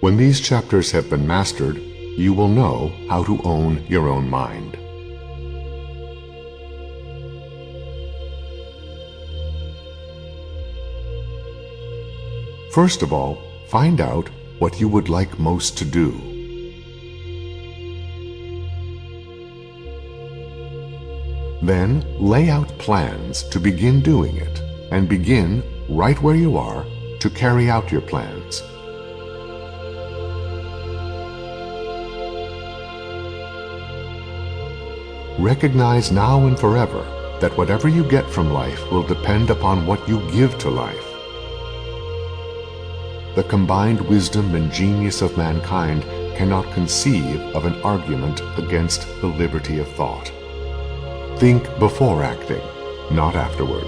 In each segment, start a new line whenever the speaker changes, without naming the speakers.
When these chapters have been mastered, you will know how to own your own mind. First of all, find out what you would like most to do. Then lay out plans to begin doing it, and begin right where you are to carry out your plans. Recognize now and forever that whatever you get from life will depend upon what you give to life. The combined wisdom and genius of mankind cannot conceive of an argument against the liberty of thought. Think before acting, not afterward.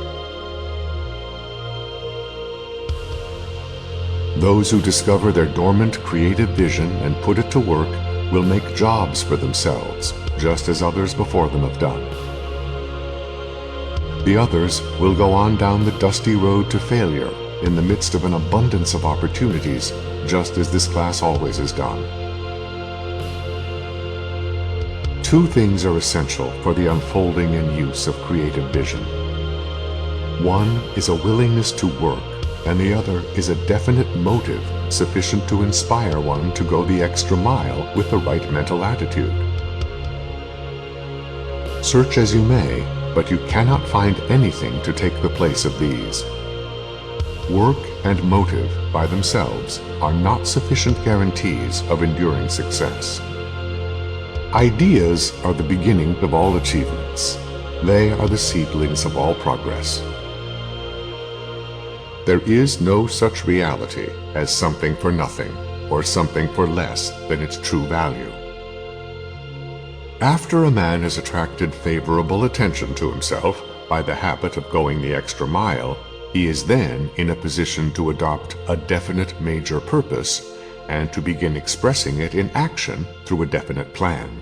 Those who discover their dormant creative vision and put it to work will make jobs for themselves, just as others before them have done. The others will go on down the dusty road to failure in the midst of an abundance of opportunities, just as this class always has done. Two things are essential for the unfolding and use of creative vision. One is a willingness to work, and the other is a definite motive sufficient to inspire one to go the extra mile with the right mental attitude. Search as you may, but you cannot find anything to take the place of these. Work and motive by themselves are not sufficient guarantees of enduring success. Ideas are the beginning of all achievements. They are the seedlings of all progress. There is no such reality as something for nothing, or something for less than its true value. After a man has attracted favorable attention to himself by the habit of going the extra mile, he is then in a position to adopt a definite major purpose and to begin expressing it in action through a definite plan.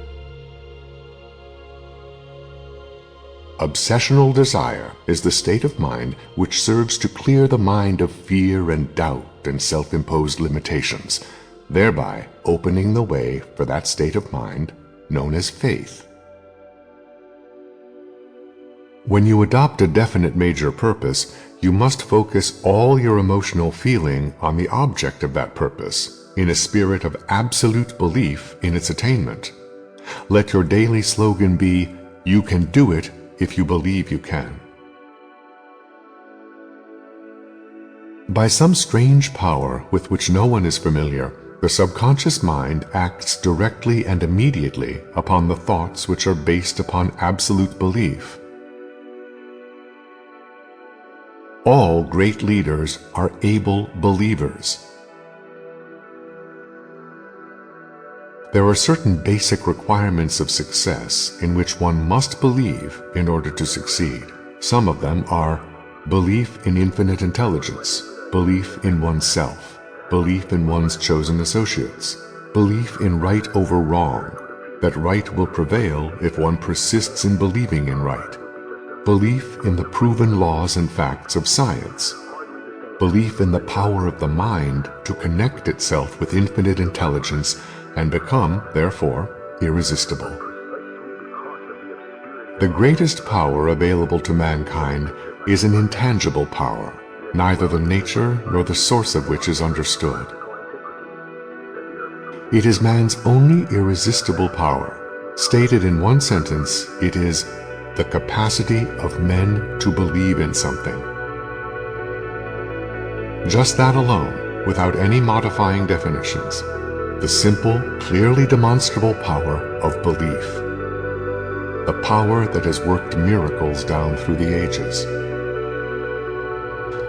Obsessional desire is the state of mind which serves to clear the mind of fear and doubt and self-imposed limitations, thereby opening the way for that state of mind known as faith. When you adopt a definite major purpose, you must focus all your emotional feeling on the object of that purpose, in a spirit of absolute belief in its attainment. Let your daily slogan be, "You can do it if you believe you can." By some strange power with which no one is familiar, the subconscious mind acts directly and immediately upon the thoughts which are based upon absolute belief. All great leaders are able believers. There are certain basic requirements of success in which one must believe in order to succeed. Some of them are belief in infinite intelligence, belief in oneself, belief in one's chosen associates, belief in right over wrong, that right will prevail if one persists in believing in right, belief in the proven laws and facts of science, belief in the power of the mind to connect itself with infinite intelligence and become, therefore, irresistible. The greatest power available to mankind is an intangible power, neither the nature nor the source of which is understood. It is man's only irresistible power. Stated in one sentence, it is the capacity of men to believe in something. Just that alone, without any modifying definitions. The simple, clearly demonstrable power of belief. The power that has worked miracles down through the ages.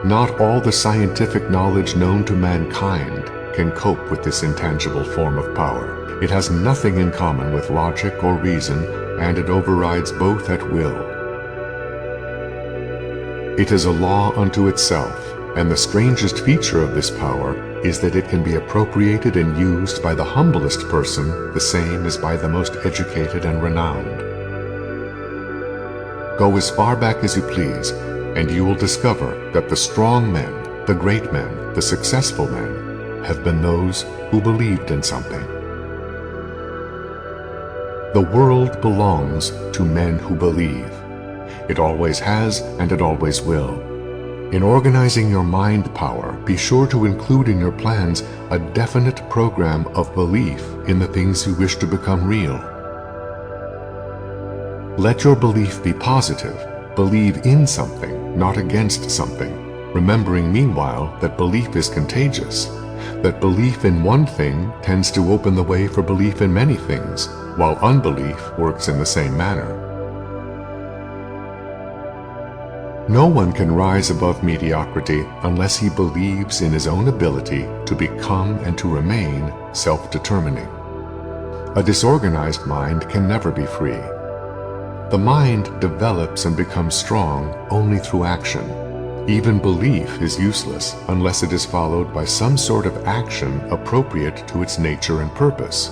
Not all the scientific knowledge known to mankind can cope with this intangible form of power. It has nothing in common with logic or reason, and it overrides both at will. It is a law unto itself, and the strangest feature of this power is that it can be appropriated and used by the humblest person the same as by the most educated and renowned. Go as far back as you please, and you will discover that the strong men, the great men, the successful men, have been those who believed in something. The world belongs to men who believe. It always has and it always will. In organizing your mind power, be sure to include in your plans a definite program of belief in the things you wish to become real. Let your belief be positive. Believe in something, not against something, remembering meanwhile that belief is contagious, that belief in one thing tends to open the way for belief in many things, while unbelief works in the same manner. No one can rise above mediocrity unless he believes in his own ability to become and to remain self-determining. A disorganized mind can never be free. The mind develops and becomes strong only through action. Even belief is useless unless it is followed by some sort of action appropriate to its nature and purpose.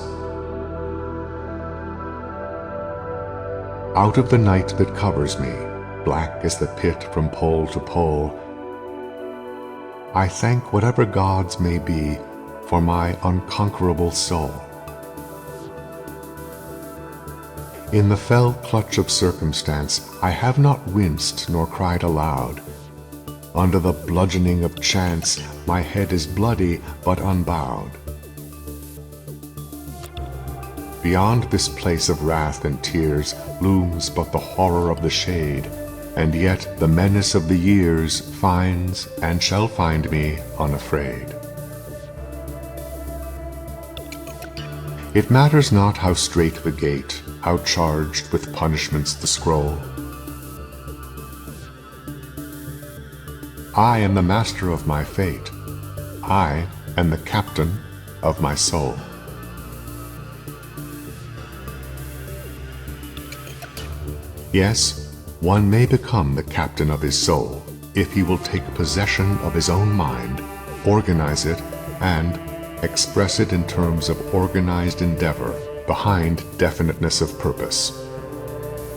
Out of the night that covers me, black as the pit from pole to pole, I thank whatever gods may be for my unconquerable soul. In the fell clutch of circumstance, I have not winced nor cried aloud. Under the bludgeoning of chance, my head is bloody but unbowed. Beyond this place of wrath and tears looms but the horror of the shade, and yet the menace of the years finds and shall find me unafraid. It matters not how strait the gate, how charged with punishments the scroll. I am the master of my fate. I am the captain of my soul. Yes, one may become the captain of his soul if he will take possession of his own mind, organize it, and express it in terms of organized endeavor behind definiteness of purpose.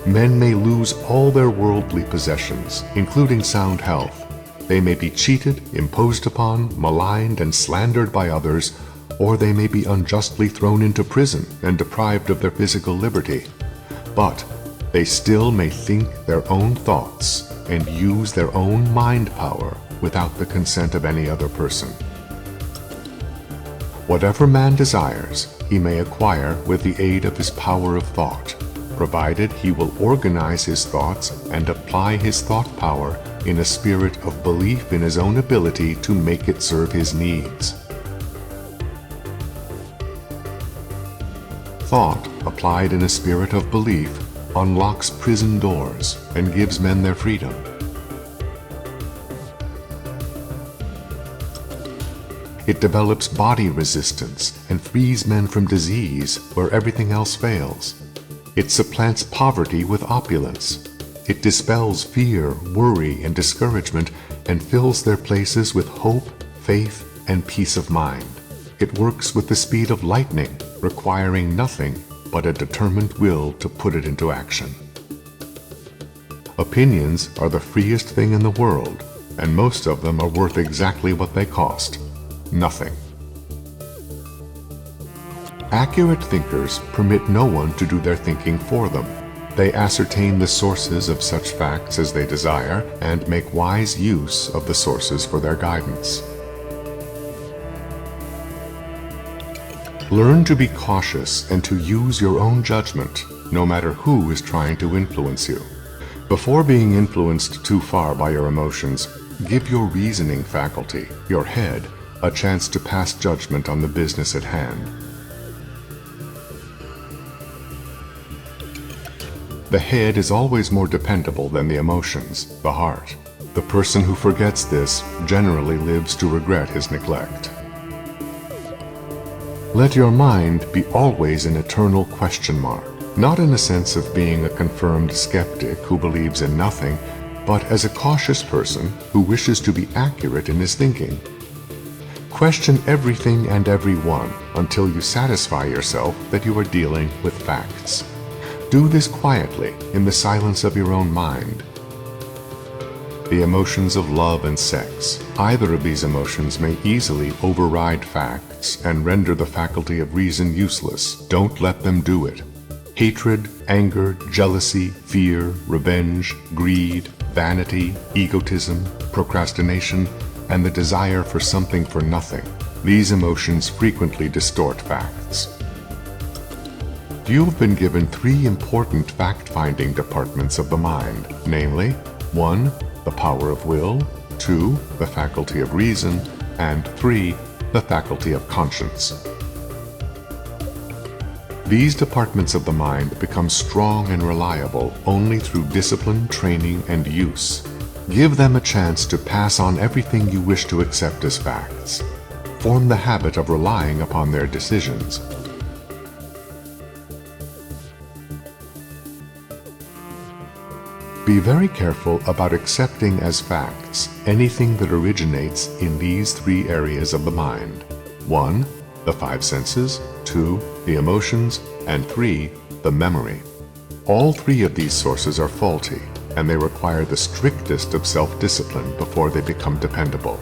Men may lose all their worldly possessions, including sound health. They may be cheated, imposed upon, maligned, and slandered by others, or they may be unjustly thrown into prison and deprived of their physical liberty. But they still may think their own thoughts and use their own mind power without the consent of any other person. Whatever man desires, he may acquire with the aid of his power of thought, provided he will organize his thoughts and apply his thought power in a spirit of belief in his own ability to make it serve his needs. Thought applied in a spirit of belief unlocks prison doors and gives men their freedom. It develops body resistance and frees men from disease where everything else fails. It supplants poverty with opulence. It dispels fear, worry, and discouragement and fills their places with hope, faith, and peace of mind. It works with the speed of lightning, requiring nothing but a determined will to put it into action. Opinions are the freest thing in the world, and most of them are worth exactly what they cost: nothing. Accurate thinkers permit no one to do their thinking for them. They ascertain the sources of such facts as they desire and make wise use of the sources for their guidance. Learn to be cautious and to use your own judgment, no matter who is trying to influence you. Before being influenced too far by your emotions, give your reasoning faculty, your head, a chance to pass judgment on the business at hand. The head is always more dependable than the emotions, the heart. The person who forgets this generally lives to regret his neglect. Let your mind be always an eternal question mark, not in the sense of being a confirmed skeptic who believes in nothing, but as a cautious person who wishes to be accurate in his thinking. Question everything and everyone until you satisfy yourself that you are dealing with facts. Do this quietly in the silence of your own mind. the emotions of love and sex. Either of these emotions may easily override facts and render the faculty of reason useless. Don't let them do it. Hatred, anger, jealousy, fear, revenge, greed, vanity, egotism, procrastination, and the desire for something for nothing. These emotions frequently distort facts. You have been given three important fact-finding departments of the mind, namely, 1. The power of will, 2. The faculty of reason, and 3. The faculty of conscience. These departments of the mind become strong and reliable only through discipline, training, and use. Give them a chance to pass on everything you wish to accept as facts. Form the habit of relying upon their decisions. Be very careful about accepting as facts anything that originates in these three areas of the mind. 1. The five senses, 2. The emotions, and 3. The memory. All three of these sources are faulty, and they require the strictest of self-discipline before they become dependable.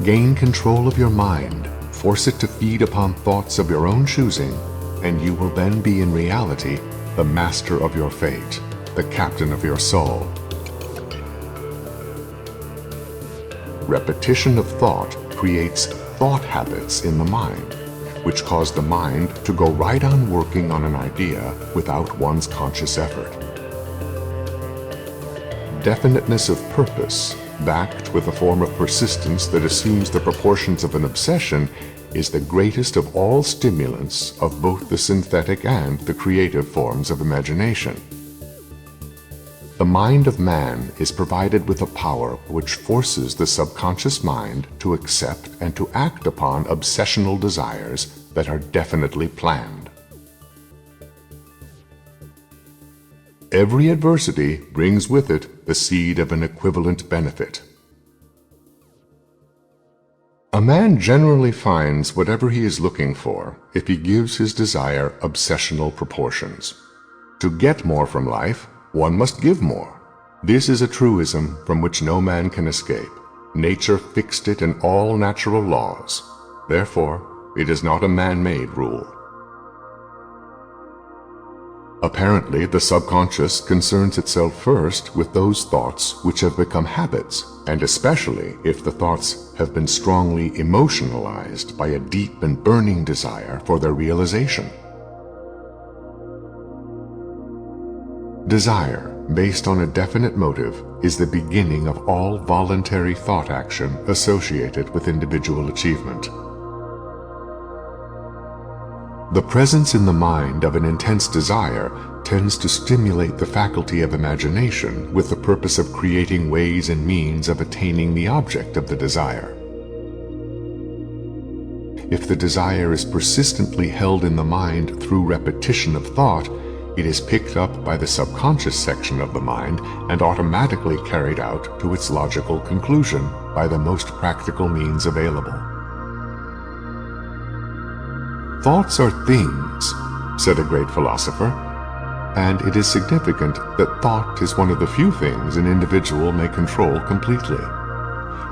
Gain control of your mind, force it to feed upon thoughts of your own choosing, and you will then be in reality the master of your fate, the captain of your soul. Repetition of thought creates thought habits in the mind, which cause the mind to go right on working on an idea without one's conscious effort. Definiteness of purpose, backed with a form of persistence that assumes the proportions of an obsession, is the greatest of all stimulants of both the synthetic and the creative forms of imagination. The mind of man is provided with a power which forces the subconscious mind to accept and to act upon obsessional desires that are definitely planned. Every adversity brings with it the seed of an equivalent benefit. A man generally finds whatever he is looking for if he gives his desire obsessional proportions. To get more from life, one must give more. This is a truism from which no man can escape. Nature fixed it in all natural laws. Therefore, it is not a man-made rule. Apparently, the subconscious concerns itself first with those thoughts which have become habits, and especially if the thoughts have been strongly emotionalized by a deep and burning desire for their realization. Desire, based on a definite motive, is the beginning of all voluntary thought action associated with individual achievement. The presence in the mind of an intense desire tends to stimulate the faculty of imagination with the purpose of creating ways and means of attaining the object of the desire. If the desire is persistently held in the mind through repetition of thought, it is picked up by the subconscious section of the mind and automatically carried out to its logical conclusion by the most practical means available. Thoughts are things, said a great philosopher, and it is significant that thought is one of the few things an individual may control completely.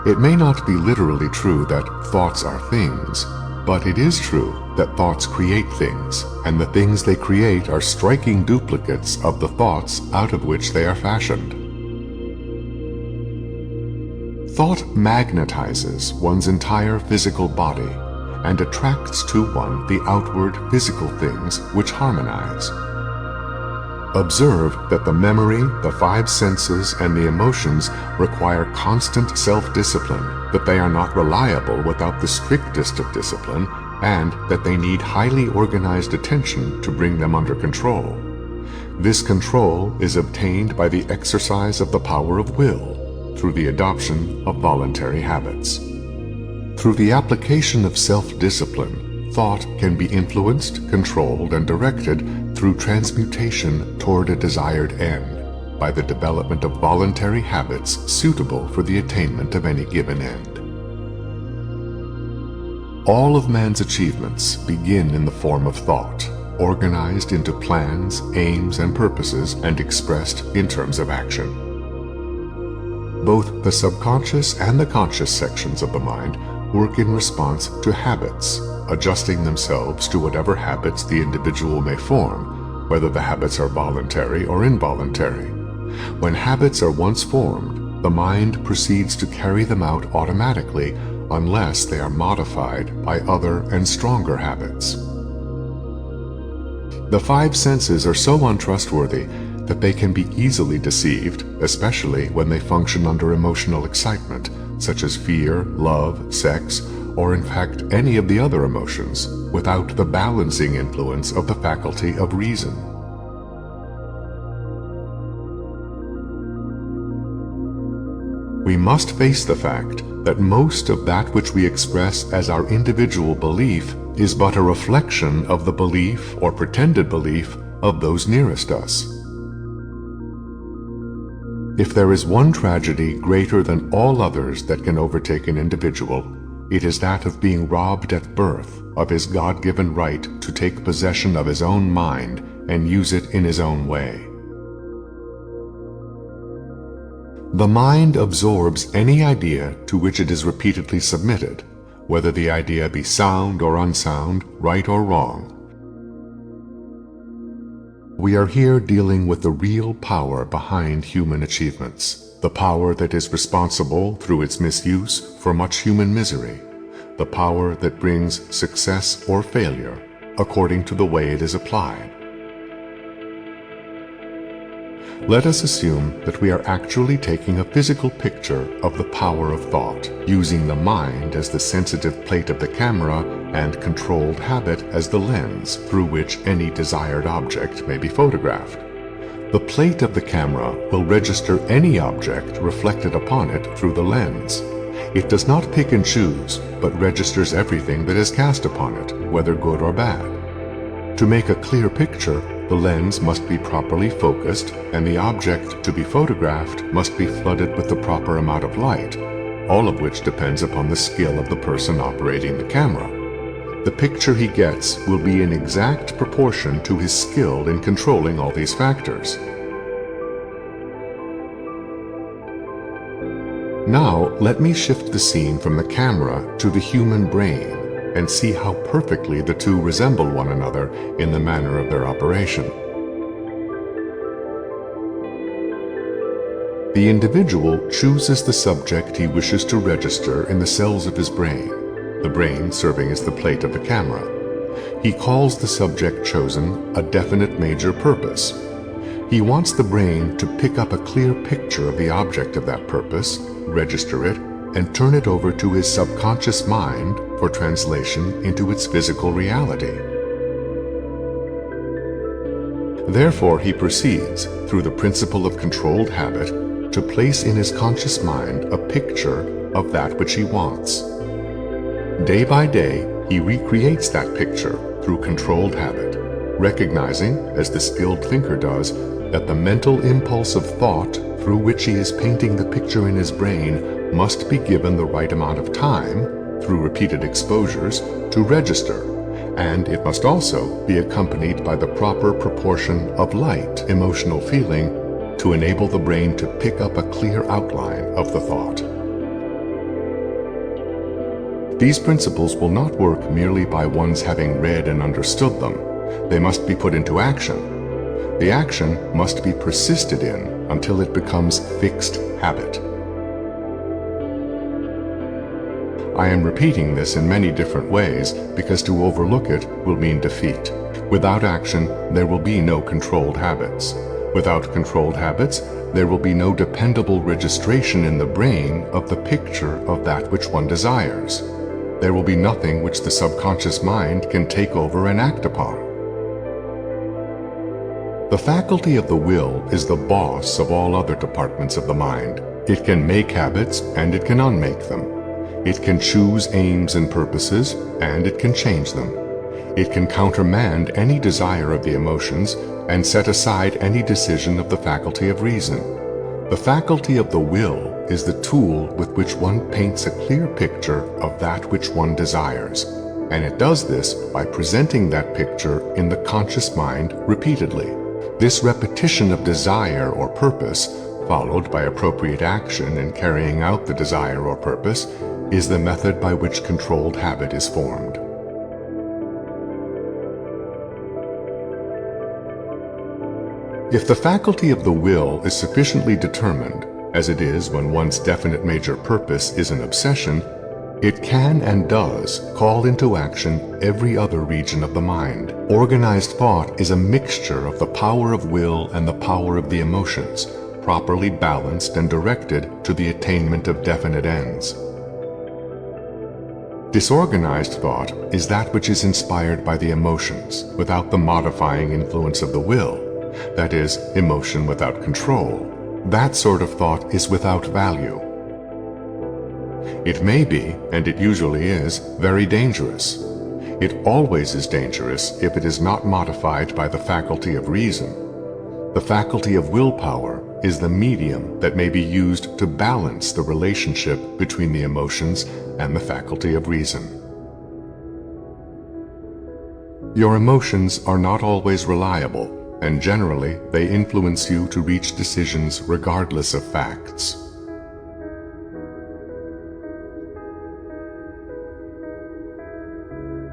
It may not be literally true that thoughts are things, but it is true that thoughts create things, and the things they create are striking duplicates of the thoughts out of which they are fashioned. Thought magnetizes one's entire physical body and attracts to one the outward physical things which harmonize. Observe that the memory, the five senses, and the emotions require constant self-discipline, that they are not reliable without the strictest of discipline, and that they need highly organized attention to bring them under control. This control is obtained by the exercise of the power of will, through the adoption of voluntary habits. Through the application of self-discipline, thought can be influenced, controlled, and directed through transmutation toward a desired end, by the development of voluntary habits suitable for the attainment of any given end. All of man's achievements begin in the form of thought, organized into plans, aims, and purposes, and expressed in terms of action. Both the subconscious and the conscious sections of the mind work in response to habits, adjusting themselves to whatever habits the individual may form, whether the habits are voluntary or involuntary. When habits are once formed, the mind proceeds to carry them out automatically unless they are modified by other and stronger habits. The five senses are so untrustworthy that they can be easily deceived, especially when they function under emotional excitement, such as fear, love, sex, or in fact any of the other emotions, without the balancing influence of the faculty of reason. We must face the fact that most of that which we express as our individual belief is but a reflection of the belief or pretended belief of those nearest us. If there is one tragedy greater than all others that can overtake an individual, it is that of being robbed at birth of his God-given right to take possession of his own mind and use it in his own way. The mind absorbs any idea to which it is repeatedly submitted, whether the idea be sound or unsound, right or wrong. We are here dealing with the real power behind human achievements, the power that is responsible through its misuse for much human misery, the power that brings success or failure according to the way it is applied. Let us assume that we are actually taking a physical picture of the power of thought, using the mind as the sensitive plate of the camera and controlled habit as the lens through which any desired object may be photographed. The plate of the camera will register any object reflected upon it through the lens. It does not pick and choose, but registers everything that is cast upon it, whether good or bad. To make a clear picture, the lens must be properly focused, and the object to be photographed must be flooded with the proper amount of light, all of which depends upon the skill of the person operating the camera. The picture he gets will be in exact proportion to his skill in controlling all these factors. Now, let me shift the scene from the camera to the human brain and see how perfectly the two resemble one another in the manner of their operation. The individual chooses the subject he wishes to register in the cells of his brain, the brain serving as the plate of the camera. He calls the subject chosen a definite major purpose. He wants the brain to pick up a clear picture of the object of that purpose, register it, and turn it over to his subconscious mind for translation into its physical reality. Therefore, he proceeds, through the principle of controlled habit, to place in his conscious mind a picture of that which he wants. Day by day, he recreates that picture through controlled habit, recognizing, as the skilled thinker does, that the mental impulse of thought through which he is painting the picture in his brain must be given the right amount of time, through repeated exposures, to register, and it must also be accompanied by the proper proportion of light, emotional feeling, to enable the brain to pick up a clear outline of the thought. These principles will not work merely by one's having read and understood them. They must be put into action. The action must be persisted in until it becomes fixed habit. I am repeating this in many different ways because to overlook it will mean defeat. Without action, there will be no controlled habits. Without controlled habits, there will be no dependable registration in the brain of the picture of that which one desires. There will be nothing which the subconscious mind can take over and act upon. The faculty of the will is the boss of all other departments of the mind. It can make habits and it can unmake them. It can choose aims and purposes, and it can change them. It can countermand any desire of the emotions and set aside any decision of the faculty of reason. The faculty of the will is the tool with which one paints a clear picture of that which one desires, and it does this by presenting that picture in the conscious mind repeatedly. This repetition of desire or purpose followed by appropriate action in carrying out the desire or purpose, is the method by which controlled habit is formed. If the faculty of the will is sufficiently determined, as it is when one's definite major purpose is an obsession, it can and does call into action every other region of the mind. Organized thought is a mixture of the power of will and the power of the emotions, properly balanced and directed to the attainment of definite ends. Disorganized thought is that which is inspired by the emotions, without the modifying influence of the will, that is, emotion without control. That sort of thought is without value. It may be, and it usually is, very dangerous. It always is dangerous if it is not modified by the faculty of reason. The faculty of willpower is the medium that may be used to balance the relationship between the emotions and the faculty of reason. Your emotions are not always reliable, and generally they influence you to reach decisions regardless of facts.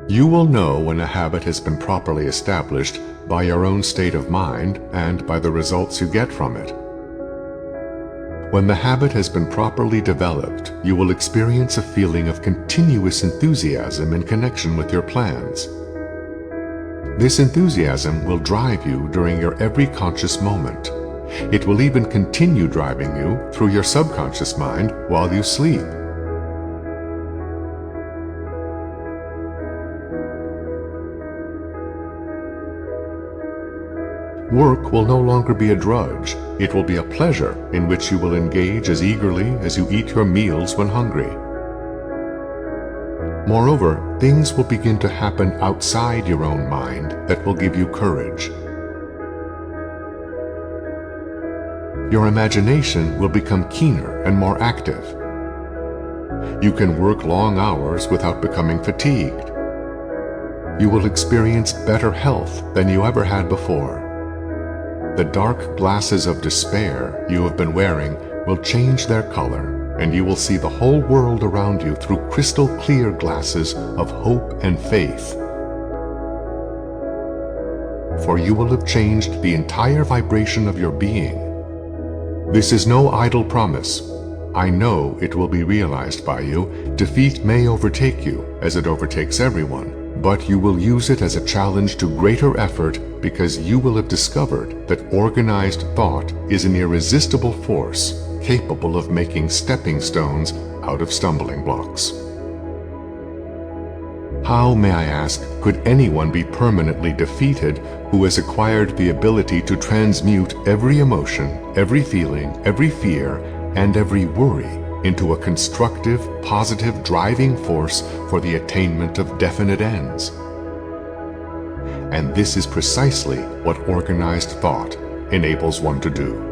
You will know when a habit has been properly established by your own state of mind and by the results you get from it. When the habit has been properly developed, you will experience a feeling of continuous enthusiasm in connection with your plans. This enthusiasm will drive you during your every conscious moment. It will even continue driving you through your subconscious mind while you sleep. Work will no longer be a drudge. It will be a pleasure in which you will engage as eagerly as you eat your meals when hungry. Moreover, things will begin to happen outside your own mind that will give you courage. Your imagination will become keener and more active. You can work long hours without becoming fatigued. You will experience better health than you ever had before. The dark glasses of despair you have been wearing will change their color, and you will see the whole world around you through crystal clear glasses of hope and faith. For you will have changed the entire vibration of your being. This is no idle promise. I know it will be realized by you. Defeat may overtake you, as it overtakes everyone, but you will use it as a challenge to greater effort because you will have discovered that organized thought is an irresistible force capable of making stepping stones out of stumbling blocks. How, may I ask, could anyone be permanently defeated who has acquired the ability to transmute every emotion, every feeling, every fear, and every worry into a constructive, positive driving force for the attainment of definite ends? And this is precisely what organized thought enables one to do.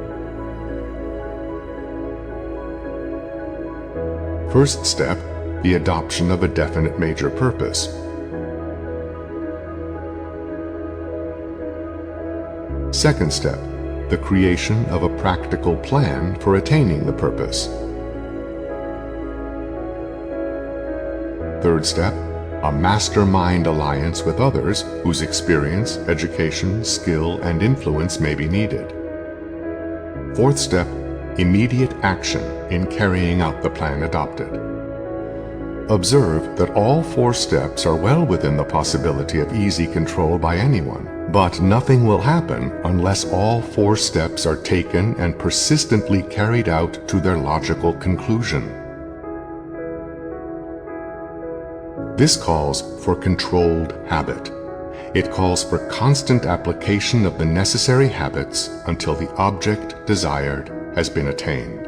First step, the adoption of a definite major purpose. Second step, the creation of a practical plan for attaining the purpose. Third step, a mastermind alliance with others whose experience, education, skill, and influence may be needed. Fourth step, immediate action in carrying out the plan adopted. Observe that all four steps are well within the possibility of easy control by anyone, but nothing will happen unless all four steps are taken and persistently carried out to their logical conclusion. This calls for controlled habit. It calls for constant application of the necessary habits until the object desired has been attained.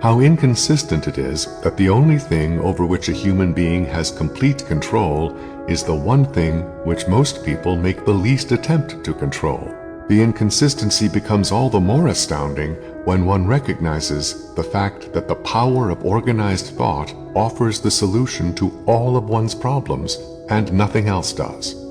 How inconsistent it is that the only thing over which a human being has complete control is the one thing which most people make the least attempt to control. The inconsistency becomes all the more astounding when one recognizes the fact that the power of organized thought offers the solution to all of one's problems and nothing else does.